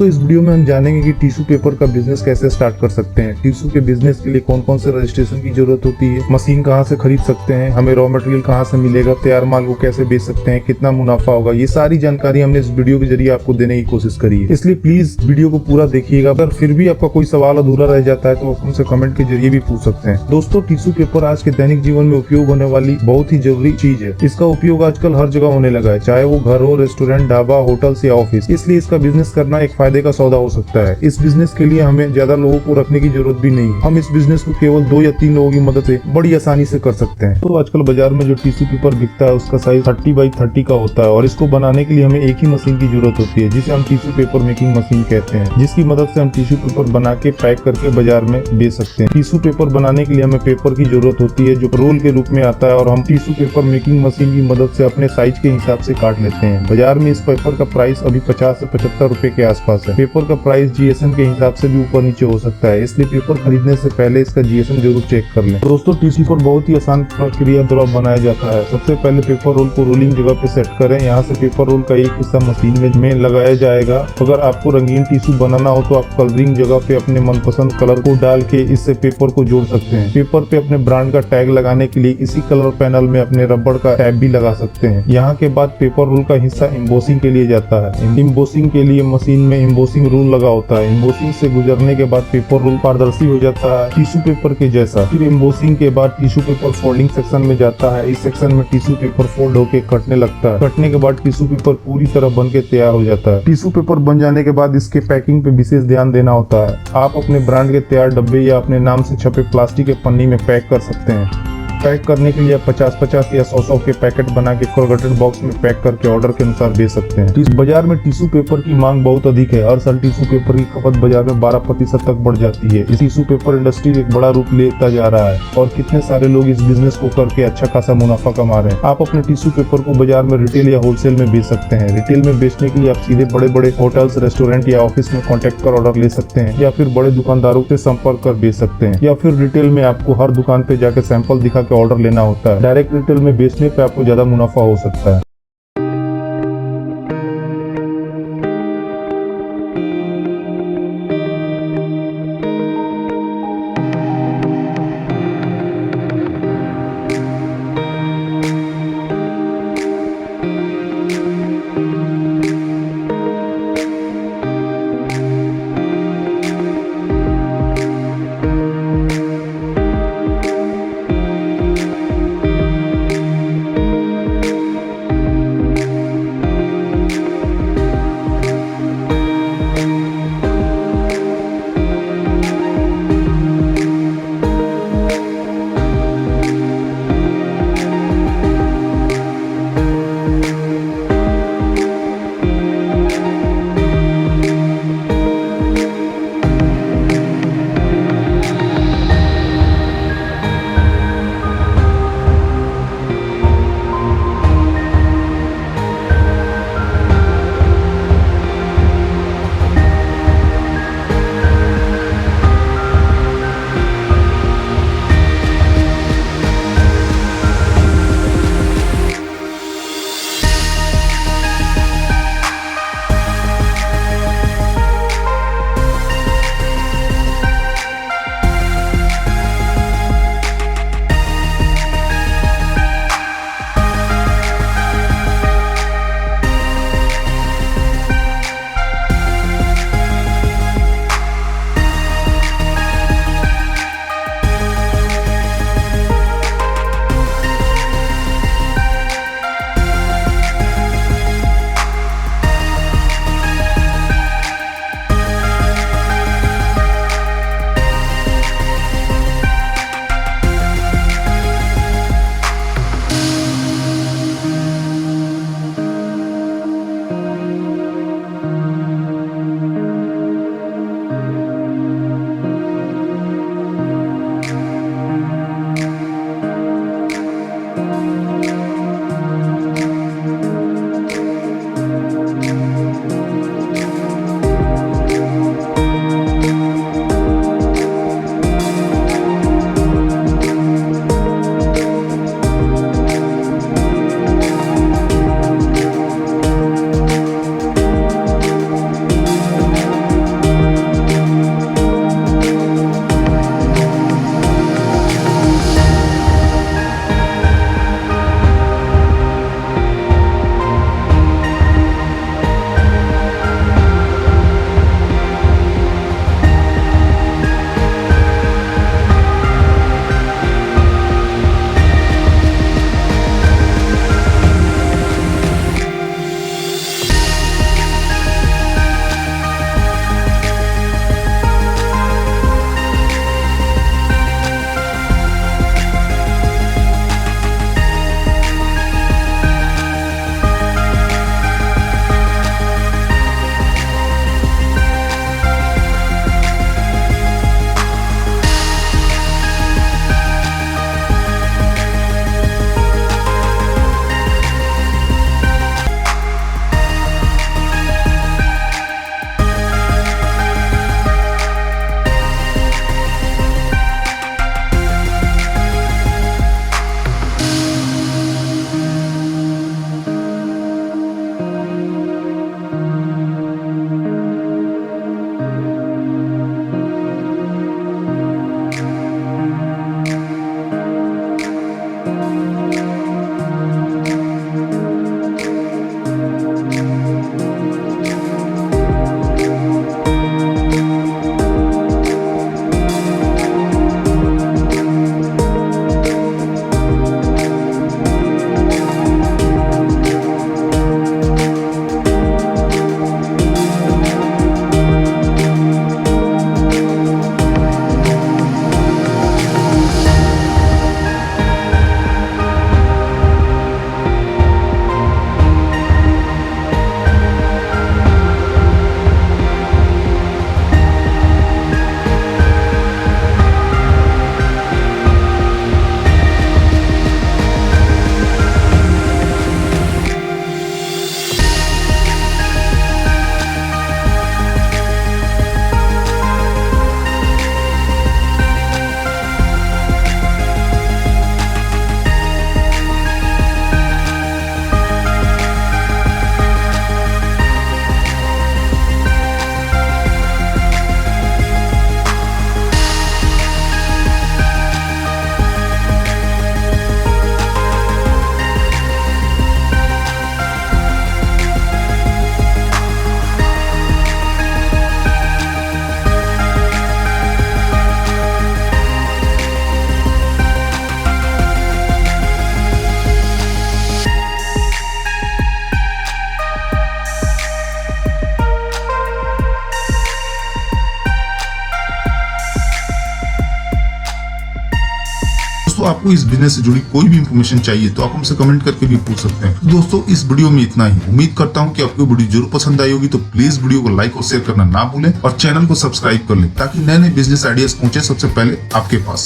दोस्तों इस वीडियो में हम जानेंगे कि टिश्यू पेपर का बिजनेस कैसे स्टार्ट कर सकते हैं, टिश्यू के बिजनेस के लिए कौन कौन से रजिस्ट्रेशन की जरूरत होती है, मशीन कहाँ से खरीद सकते हैं, हमें रॉ मटेरियल कहाँ से मिलेगा, तैयार माल को कैसे बेच सकते हैं, कितना मुनाफा होगा। ये सारी जानकारी हमने इस वीडियो के जरिए आपको देने की कोशिश करी है, इसलिए प्लीज वीडियो को पूरा देखिएगा। अगर फिर भी आपका कोई सवाल अधूरा रह जाता है तो आप हमसे कमेंट के जरिए भी पूछ सकते हैं। दोस्तों टिश्यू पेपर आज के दैनिक जीवन में उपयोग होने वाली बहुत ही जरूरी चीज है। इसका उपयोग आजकल हर जगह होने लगा है, चाहे वो घर हो, रेस्टोरेंट, ढाबा, होटल्स या ऑफिस। इसलिए इसका बिजनेस करना एक फायदे का सौदा हो सकता है। इस बिजनेस के लिए हमें ज्यादा लोगों को रखने की जरूरत भी नहीं है। हम इस बिजनेस को केवल 2 या 3 लोगों की मदद से बड़ी आसानी से कर सकते हैं। तो आजकल बाजार में जो टिश्यू पेपर बिकता है उसका साइज 30x30 का होता है और इसको बनाने के लिए हमें एक ही मशीन की जरूरत होती है, जिसे हम टिश्यू पेपर मेकिंग मशीन कहते हैं, जिसकी मदद से हम टिश्यू पेपर बना के पैक करके बाजार में बेच सकते हैं। टिश्यू पेपर बनाने के लिए हमें पेपर की जरूरत होती है जो रोल के रूप में आता है और हम टिश्यू पेपर मेकिंग मशीन की मदद से अपने साइज के हिसाब से काट लेते हैं। बाजार में इस पेपर का प्राइस अभी 50 से 75 रुपए के आसपास है। पेपर का प्राइस जीएसएम के हिसाब से भी ऊपर नीचे हो सकता है, इसलिए पेपर खरीदने से पहले इसका जीएसएम जरूर चेक कर लें। दोस्तों टिश्यू पेपर बहुत ही आसान प्रक्रिया द्वारा बनाया जाता है। सबसे पहले पेपर रोल को रोलिंग जगह पे सेट करें। यहाँ से पेपर रोल का एक हिस्सा मशीन में लगाया जाएगा। अगर आपको रंगीन टिश्यू बनाना हो तो आप कलरिंग जगह पे अपने मनपसंद कलर को डाल के इससे पेपर को जोड़ सकते हैं। पेपर पे अपने ब्रांड का टैग लगाने के लिए इसी कलर पैनल में अपने रबड़ का टैग भी लगा सकते हैं। यहाँ के बाद पेपर रोल का हिस्सा एम्बोसिंग के लिए जाता है। एम्बोसिंग के लिए मशीन में एम्बोसिंग रूल लगा होता है। एम्बोसिंग से गुजरने के बाद पेपर रोल पारदर्शी हो जाता है, टिश्यू पेपर के जैसा। फिर एम्बोसिंग के बाद टिश्यू पेपर फोल्डिंग सेक्शन में जाता है। इस सेक्शन में टिश्यू पेपर फोल्ड होकर कटने लगता है। कटने के बाद टिश्यू पेपर पूरी तरह बन के तैयार हो जाता है। टिश्यू पेपर बन जाने के बाद इसके पैकिंग पे विशेष ध्यान देना होता है। आप अपने ब्रांड के तैयार डब्बे या अपने नाम से छपे प्लास्टिक के पन्नी में पैक कर सकते हैं। पैक करने के लिए 50-50 या 100-100 के पैकेट बना के कोलगेटेड बॉक्स में पैक करके ऑर्डर के अनुसार बेच सकते हैं। इस बाजार में टिश्यू पेपर की मांग बहुत अधिक है। हर साल टिश्यू पेपर की खपत बाजार में 12% तक बढ़ जाती है। इस टिश्यू पेपर इंडस्ट्री एक बड़ा रूप लेता जा रहा है और कितने सारे लोग इस बिजनेस को करके अच्छा खासा मुनाफा कमा रहे हैं। आप अपने टिश्यू पेपर को बाजार में रिटेल या होलसेल में बेच सकते हैं। रिटेल में बेचने के लिए आप सीधे बड़े बड़े होटल्स, रेस्टोरेंट या ऑफिस में कॉन्टेक्ट कर ऑर्डर ले सकते हैं या फिर बड़े दुकानदारों से संपर्क कर बेच सकते हैं। या फिर रिटेल में आपको हर दुकान पे जाके सैंपल दिखा के ऑर्डर लेना होता है। डायरेक्ट रिटेल में बेचने पे आपको ज्यादा मुनाफा हो सकता है। दोस्तों आपको इस बिजनेस से जुड़ी कोई भी इंफॉर्मेशन चाहिए तो आप हमसे कमेंट करके भी पूछ सकते हैं। तो दोस्तों इस वीडियो में इतना ही। उम्मीद करता हूँ कि आपको वीडियो जरूर पसंद आई होगी, तो प्लीज वीडियो को लाइक और शेयर करना ना भूलें और चैनल को सब्सक्राइब कर लें ताकि नए नए बिजनेस आइडियाज पहुंचे सबसे पहले आपके पास।